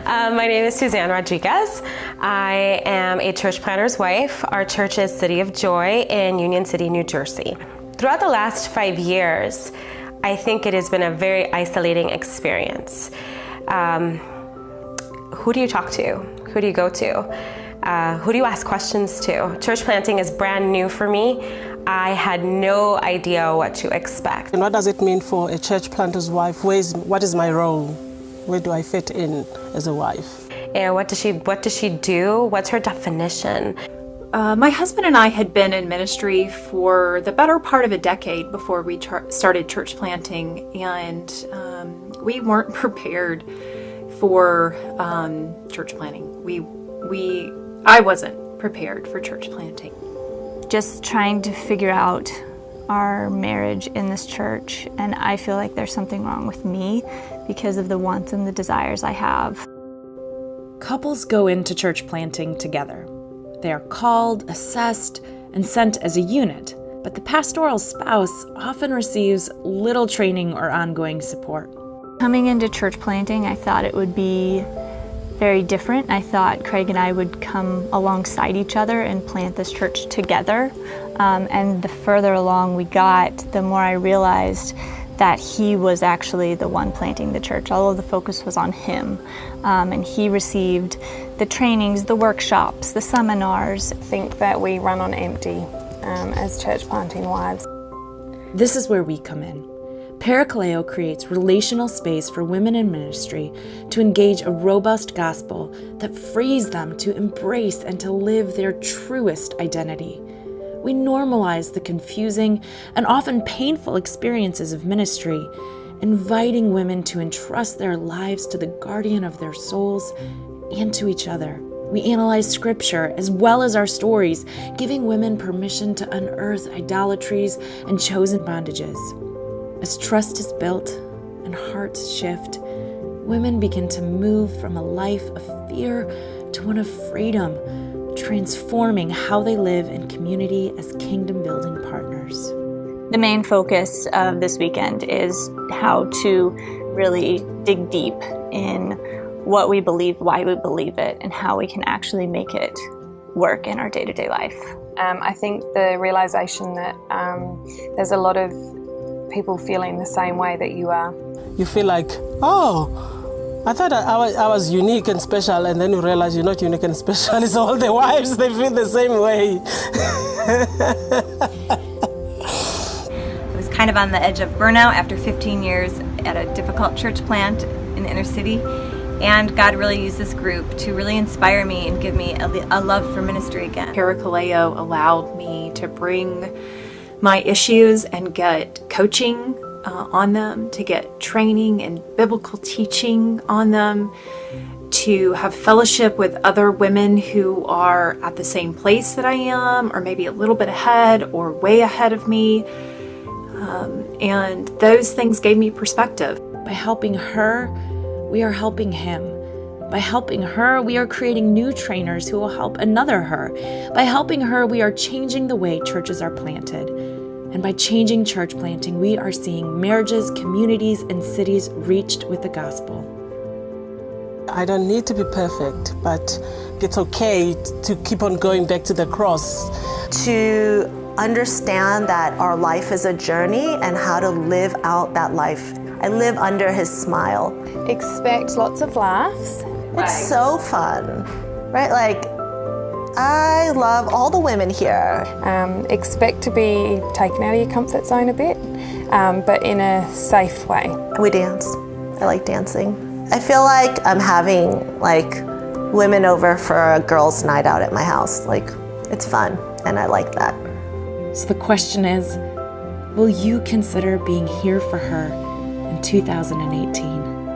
My name is Suzanne Rodriguez. I am a church planter's wife. Our church is City of Joy in Union City, New Jersey. Throughout the last 5 years, I think it has been a very isolating experience. Who do you talk to? Who do you go to? Who do you ask questions to? Church planting is brand new for me. I had no idea what to expect. And what does it mean for a church planter's wife? What is my role? Where do I fit in as a wife? And what does she do? What's her definition? My husband and I had been in ministry for the better part of a decade before we started church planting, and we weren't prepared for church planting. I wasn't prepared for church planting. Just trying to figure out our marriage in this church, and I feel like there's something wrong with me because of the wants and the desires I have. Couples go into church planting together. They are called, assessed, and sent as a unit, but the pastoral spouse often receives little training or ongoing support. Coming into church planting, I thought it would be very different. I thought Craig and I would come alongside each other and plant this church together. And the further along we got, the more I realized that he was actually the one planting the church. All of the focus was on him. And he received the trainings, the workshops, the seminars. I think that we run on empty as church planting wives. This is where we come in. Parakaleo creates relational space for women in ministry to engage a robust gospel that frees them to embrace and to live their truest identity. We normalize the confusing and often painful experiences of ministry, inviting women to entrust their lives to the guardian of their souls and to each other. We analyze scripture as well as our stories, giving women permission to unearth idolatries and chosen bondages. As trust is built and hearts shift, women begin to move from a life of fear to one of freedom, transforming how they live in community as kingdom-building partners. The main focus of this weekend is how to really dig deep in what we believe, why we believe it, and how we can actually make it work in our day-to-day life. I think the realization that there's a lot of people feeling the same way that you are. You feel like, oh, I thought I was unique and special, and then you realize you're not unique and special. It's all the wives, they feel the same way. I was kind of on the edge of burnout after 15 years at a difficult church plant in the inner city, and God really used this group to really inspire me and give me a love for ministry again. Parakaleo allowed me to bring my issues and get coaching on them, to get training and biblical teaching on them, to have fellowship with other women who are at the same place that I am, or maybe a little bit ahead or way ahead of me. And those things gave me perspective. By helping her, we are helping him. By helping her, we are creating new trainers who will help another her. By helping her, we are changing the way churches are planted. And by changing church planting, we are seeing marriages, communities, and cities reached with the gospel. I don't need to be perfect, but it's okay to keep on going back to the cross. To understand that our life is a journey and how to live out that life. I live under his smile. Expect lots of laughs. It's so fun, right? Like, I love all the women here. Expect to be taken out of your comfort zone a bit, but in a safe way. We dance. I like dancing. I feel like I'm having women over for a girls' night out at my house. It's fun, and I like that. So the question is, will you consider being here for her in 2018?